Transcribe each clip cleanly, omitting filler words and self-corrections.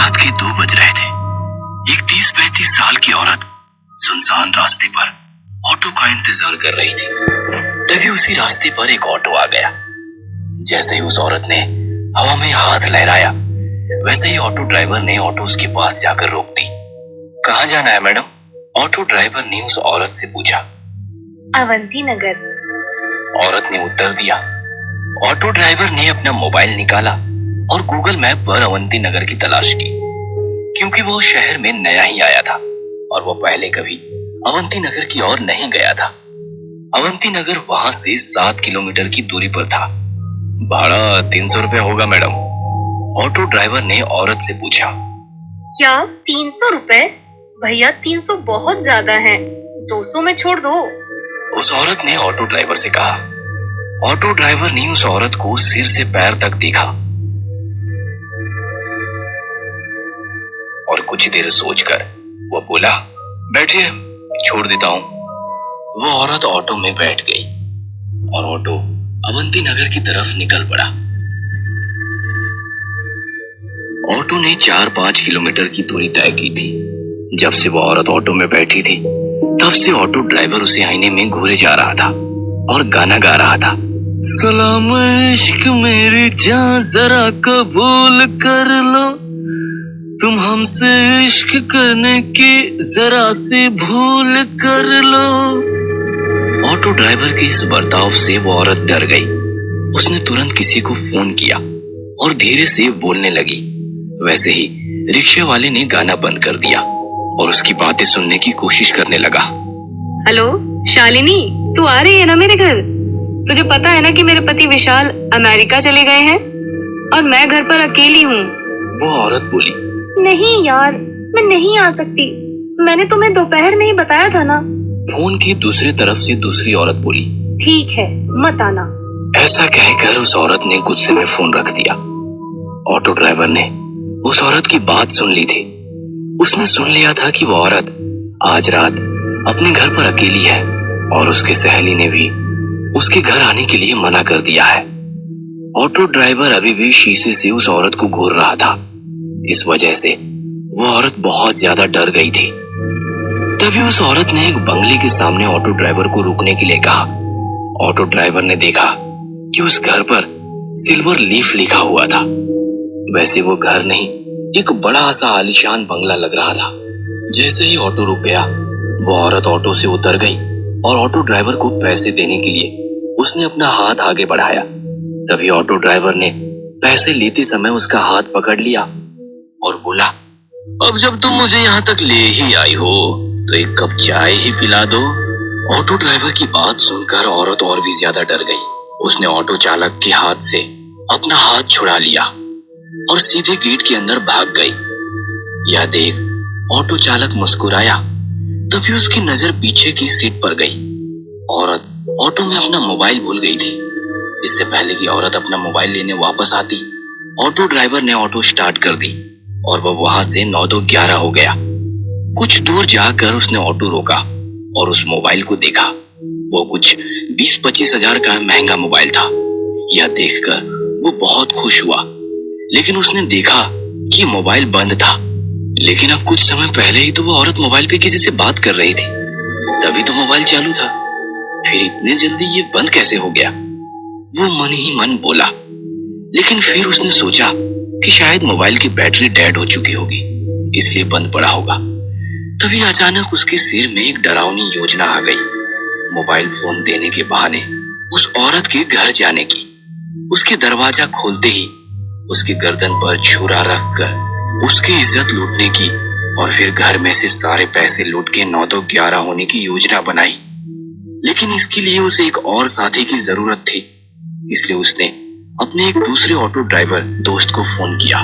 रात के 2 बज रहे थे। एक 30-35 साल की औरत सुनसान रास्ते पर ऑटो का इंतजार कर रही थी। तभी उसी रास्ते पर एक ऑटो आ गया। जैसे ही उस औरत ने हवा में हाथ लहराया, वैसे ही ऑटो ड्राइवर ने ऑटो उसके पास जाकर रोक दी। कहाँ जाना है मैडम? ऑटो ड्राइवर ने उस औरत से पूछा। अवंती नगर। औरत ने उत्तर दिया। ऑटो ड्राइवर ने अपना मोबाइल निकाला और गूगल मैप पर अवंती नगर की तलाश की, क्योंकि वो शहर में नया ही आया था और वो पहले कभी अवंती नगर की ओर नहीं गया था। अवंती नगर वहां से 7 किलोमीटर की दूरी पर था। भाड़ा 300 रुपया होगा मैडम, ऑटो ड्राइवर ने औरत से पूछा। क्या 300 रुपए? भैया 300 बहुत ज्यादा है, 200 में छोड़ दो। उस औरत ने ऑटो ड्राइवर से कहा। ऑटो ड्राइवर ने उस औरत को सिर से पैर तक देखा और कुछ देर सोचकर वो बोला, बैठिए, छोड़ देता हूं। वो औरत ऑटो में बैठ गई और ऑटो अवंती नगर की तरफ निकल पड़ा। ऑटो ने 4-5 किलोमीटर की दूरी तय की थी। जब से वो औरत ऑटो में बैठी थी, तब से ऑटो ड्राइवर उसे आईने में घूरे जा रहा था और गाना गा रहा था। सलाम इश्क मेरी जान, जरा कबूल कर लो, तुम हमसे इश्क करने की जरा सी भूल कर लो। ऑटो ड्राइवर के इस बर्ताव से वो औरत डर गई। उसने तुरंत किसी को फोन किया और धीरे से बोलने लगी। वैसे ही रिक्शे वाले ने गाना बंद कर दिया और उसकी बातें सुनने की कोशिश करने लगा। हेलो शालिनी, तू आ रही है ना मेरे घर? तुझे पता है ना कि मेरे पति विशाल अमेरिका चले गए हैं और मैं घर पर अकेली हूँ। वो औरत बोली। नहीं यार, मैं नहीं आ सकती, मैंने तुम्हें दोपहर में ही बताया था ना। फोन की दूसरी तरफ से दूसरी औरत बोली। ठीक है, मत आना। ऐसा कहकर उस औरत ने गुस्से में फोन रख दिया। ऑटो ड्राइवर ने उस औरत की बात सुन ली थी। उसने सुन लिया था कि वो औरत आज रात अपने घर पर अकेली है और उसके सहेली ने भी उसके घर आने के लिए मना कर दिया है। ऑटो ड्राइवर अभी भी शीशे से उस औरत को घूर रहा था। इस वजह से वो औरत बहुत ज्यादा डर गई थी। तभी उस औरत ने एक बंगले के सामने ऑटो ड्राइवर को रुकने के लिए कहा। ऑटो ड्राइवर ने देखा कि उस घर पर सिल्वर लीफ लिखा हुआ था। वैसे वो घर नहीं, एक बड़ा सा आलीशान बंगला लग रहा था। जैसे ही ऑटो रुक गया, वो औरत ऑटो से उतर गई और ऑटो ड्राइवर को पैसे देने के लिए उसने अपना हाथ आगे बढ़ाया। तभी ऑटो ड्राइवर ने पैसे लेते समय उसका हाथ पकड़ लिया और बोला, अब जब तुम मुझे यहाँ तक ले ही आई हो तो एक कप चाय ही पिला दो। ऑटो ड्राइवर की बात सुनकर औरत और भी ज्यादा डर गई। उसने ऑटो चालक के हाथ से अपना हाथ छुड़ा लिया और सीधे गेट के अंदर भाग गई। यह देख ऑटो चालक मुस्कुराया। तभी उसकी नजर पीछे की सीट पर गई। औरत ऑटो में अपना मोबाइल भूल गई थी। इससे पहले कि औरत अपना मोबाइल लेने वापस आती, ऑटो ड्राइवर ने ऑटो स्टार्ट कर दी और वह वहां से 9-11 हो गया। कुछ दूर जाकर उसने ऑटो रोका और उस मोबाइल को देखा। वो कुछ 20-25 हजार का महंगा मोबाइल था। यह देखकर वो बहुत खुश हुआ, लेकिन उसने देखा कि मोबाइल बंद था। लेकिन अब कुछ समय पहले ही तो वो औरत मोबाइल पे किसी से बात कर रही थी, तभी तो मोबाइल चालू था। फिर इतनी जल्दी ये बंद कैसे हो गया? वो मन ही मन बोला। लेकिन फिर उसने सोचा कि शायद मोबाइल की बैटरी डेड हो चुकी होगी, इसलिए बंद पड़ा होगा। तभी अचानक उसके सिर में एक डरावनी योजना आ गई। मोबाइल फोन देने के बहाने उस औरत के घर जाने की। उसके दरवाजा खोलते ही उसकी गर्दन पर छुरा रखकर उसकी इज्जत लूटने की और फिर घर में से सारे पैसे लूट के 9-11 होने की योजना बनाई। लेकिन इसके लिए उसे एक और साथी की जरूरत थी, इसलिए उसने अपने एक दूसरे ऑटो ड्राइवर दोस्त को फोन किया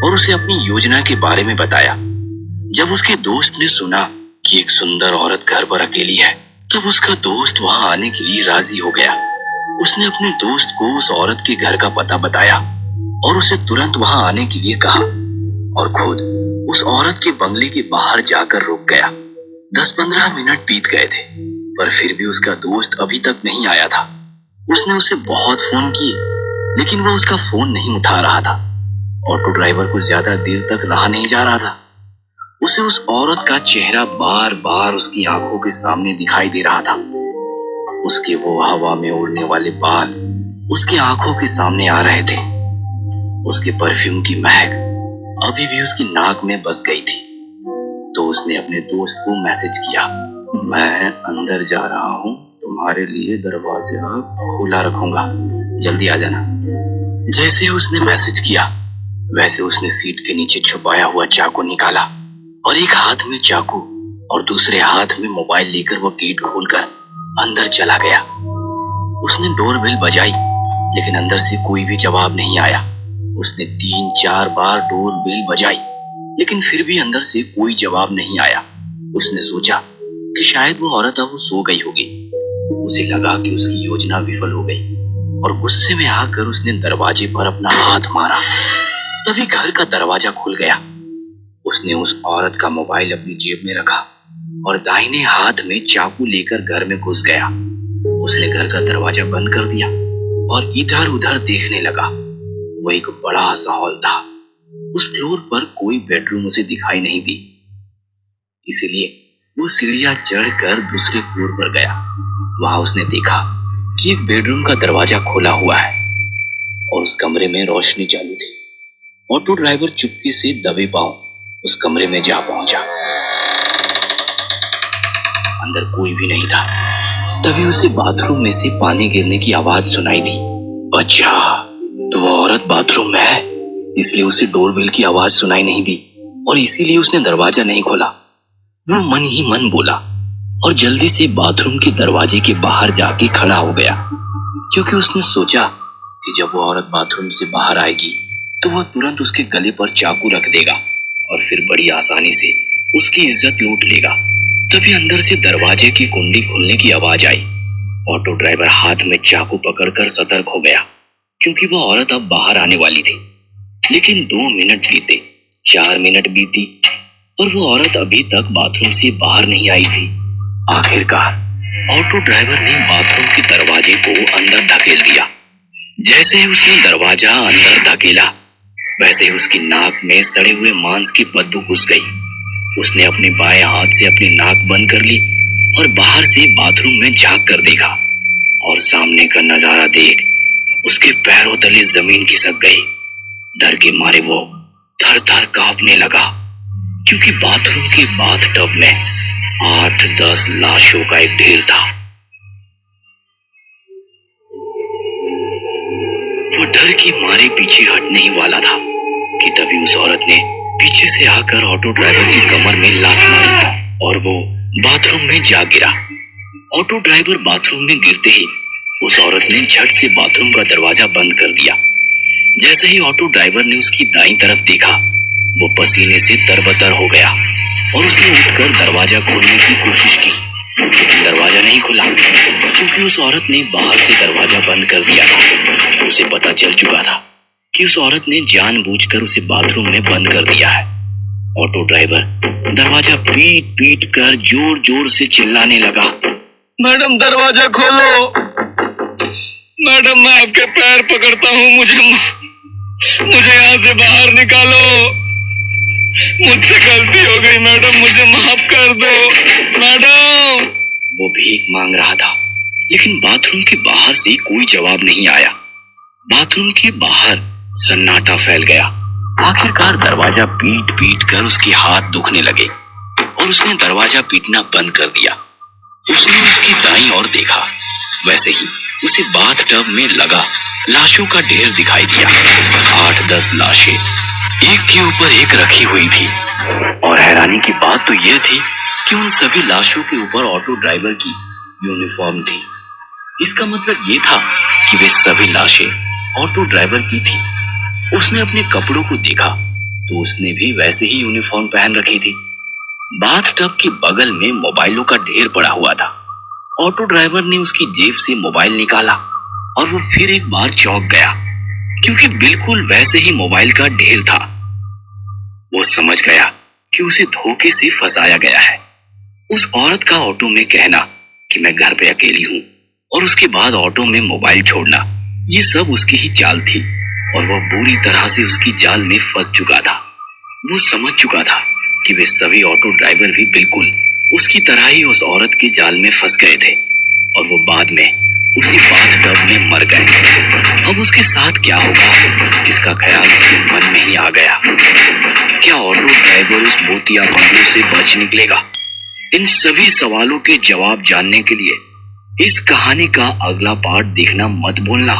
और उसे अपनी योजना के बारे में बताया। जब उसके दोस्त ने सुना कि एक सुंदर औरत घर पर अकेली है, तब उसका दोस्त वहां आने के लिए राजी हो गया। उसने अपने दोस्त को उस औरत के घर का पता बताया और उसे तुरंत वहां आने के लिए कहा और खुद उस औरत के बंगले के बाहर जाकर रुक गया। 10-15 मिनट बीत गए थे, पर फिर भी उसका दोस्त अभी तक नहीं आया था। उसने उसे बहुत फोन किए, लेकिन वो उसका फोन नहीं उठा रहा था। ऑटो ड्राइवर को ज्यादा देर तक रहा नहीं जा रहा था। उसे उस औरत का चेहरा बार बार उसकी आंखों के सामने दिखाई दे रहा था। उसके वो हवा में उड़ने वाले बाल उसकी आंखों के सामने आ रहे थे। उसके परफ्यूम की महक अभी भी उसकी नाक में बस गई थी। तो उसने अपने दोस्त को मैसेज किया, मैं अंदर जा रहा हूँ, तुम्हारे लिए दरवाजा खुला रखूंगा, जल्दी आ जाना। जैसे उसने मैसेज किया वैसे उसने सीट के नीचे छुपाया हुआ चाकू निकाला और एक हाथ में चाकू और दूसरे हाथ में मोबाइल लेकर वो गेट खोलकर अंदर चला गया। उसने डोरबेल बजाई लेकिन अंदर से कोई भी जवाब नहीं आया। उसने 3-4 बार डोरबेल बजाई लेकिन फिर भी अंदर से कोई जवाब नहीं आया। उसने सोचा कि शायद वो औरत अब सो गई होगी। उसे लगा कि उसकी योजना विफल हो गई और गुस्से में आकर उसने दरवाजे पर अपना हाथ मारा। तभी घर का दरवाजा खुल गया। उसने उस औरत का मोबाइल अपनी जेब में रखा और दाहिने हाथ में चाकू लेकर घर में घुस गया। उसने घर का दरवाजा बंद कर दिया और इधर उधर देखने लगा। वो एक बड़ा सा हॉल था। उस फ्लोर पर कोई बेडरूम उसे दिखाई नहीं दी, इसीलिए वो सीढ़ियां चढ़कर दूसरे फ्लोर पर गया। वहां उसने देखा कि एक बेडरूम का दरवाजा खोला हुआ है और उस कमरे में रोशनी चालू थी। ऑटो ड्राइवर चुपके से दबे पांव उस कमरे में जा पहुंचा। अंदर कोई भी नहीं था। तभी उसे बाथरूम में से पानी गिरने की आवाज सुनाई दी। अच्छा, तो वो औरत बाथरूम में है, इसलिए उसे डोरबेल की आवाज सुनाई नहीं दी और इसीलिए उसने दरवाजा नहीं खोला। वो मन ही मन बोला और जल्दी से बाथरूम के दरवाजे के बाहर जाके खड़ा हो गया, क्योंकि उसने सोचा कि जब वो औरत बाथरूम से बाहर आएगी तो वह तुरंत उसके गले पर चाकू रख देगा और फिर बड़ी आसानी से उसकी इज्जत लूट लेगा। तभी अंदर से दरवाजे की कुंडी खुलने की आवाज आई। ऑटो ड्राइवर हाथ में चाकू पकड़कर सतर्क हो गया, क्योंकि वह औरत अब बाहर आने वाली थी। लेकिन 2 मिनट बीते, 4 मिनट बीती और वो औरत अभी तक बाथरूम से बाहर नहीं आई थी। आखिरकार ऑटो ड्राइवर ने बाथरूम के दरवाजे को अंदर धकेल दिया। जैसे ही उसने दरवाजा अंदर धकेला वैसे ही उसकी नाक में सड़े हुए मांस की बदबू घुस गई। उसने अपने बाएं हाथ से अपनी नाक बंद कर ली और बाहर से बाथरूम में झांक कर देखा और सामने का नजारा देख उसके पैरों तले जमीन खिसक गई। डर के मारे वो थर थर कांपने लगा, क्योंकि बाथरूम के बाथटब में 8-10 लाशों का एक ढेर था। वो डर के मारे पीछे हटने ही वाला था कि तभी उस औरत ने पीछे से आकर ऑटो ड्राइवर की कमर में लात मारी और वो बाथरूम में जा गिरा। ऑटो ड्राइवर बाथरूम में गिरते ही उस औरत ने झट से बाथरूम का दरवाजा बंद कर दिया। जैसे ही ऑटो ड्राइवर ने उसकी दाईं तरफ देखा वो पसीने से तरबतर हो गया और उसने उठकर दरवाजा खोलने की कोशिश की, लेकिन दरवाजा नहीं खुला, क्योंकि उस औरत ने बाहर से दरवाजा बंद कर दिया था। उसे पता चल चुका था कि उस औरत ने जानबूझकर उसे बाथरूम में बंद कर दिया है। ऑटो ड्राइवर दरवाजा पीट पीट कर जोर जोर से चिल्लाने लगा, मैडम दरवाजा खोलो, मैडम मैं आपके पैर पकड़ता हूँ, मुझे यहाँ से बाहर निकालो, मुझसे गलती हो गई मैडम, मुझे माफ कर दो मैडम। वो भीख मांग रहा था, लेकिन बाथरूम के बाहर से कोई जवाब नहीं आया। बाथरूम के बाहर सन्नाटा फैल गया। आखिरकार दरवाजा पीट पीट कर उसके हाथ दुखने लगे और उसने दरवाजा पीटना बंद कर दिया। उसने उसकी दाईं ओर देखा, वैसे ही उसे बाथटब में लगा लाशों का ढेर दिखाई दिया। 8-10 लाशें एक के ऊपर एक रखी हुई थी और हैरानी की बात तो यह थी कि उन सभी लाशों के ऊपर ऑटो ड्राइवर की यूनिफॉर्म थी। इसका मतलब ये था कि वे सभी लाशें ऑटो ड्राइवर की थी। उसने अपने कपड़ों को देखा तो उसने भी वैसे ही यूनिफॉर्म पहन रखी थी। बाथटब के बगल में मोबाइलों का ढेर पड़ा हुआ था। ऑटो ड्राइवर ने उसकी जेब से मोबाइल निकाला और वो फिर एक बार चौंक गया, क्योंकि बिल्कुल वैसे ही मोबाइल का ढेर था। वो समझ गया कि उसे धोखे से फंसाया गया है। उस औरत का ऑटो में कहना कि मैं घर पे अकेली हूँ और उसके बाद ऑटो में मोबाइल छोड़ना, ये सब उसकी ही चाल थी। और वह पूरी तरह से उसकी जाल में फंस चुका था। वो समझ चुका था कि वे सभी ऑटो ड्राइवर भी बिल्कुल उसकी तरह ही उस औरत के जाल में फंस गए थे और वो बाद में उसी बाथटब में मर गए। अब उसके साथ क्या होगा, इसका ख्याल उसके मन में ही आ गया। क्या ऑटो ड्राइवर उस भूतिया बंगले से बच निकलेगा? इन सभी सवालों के जवाब जानने के लिए इस कहानी का अगला पार्ट देखना मत भूलना।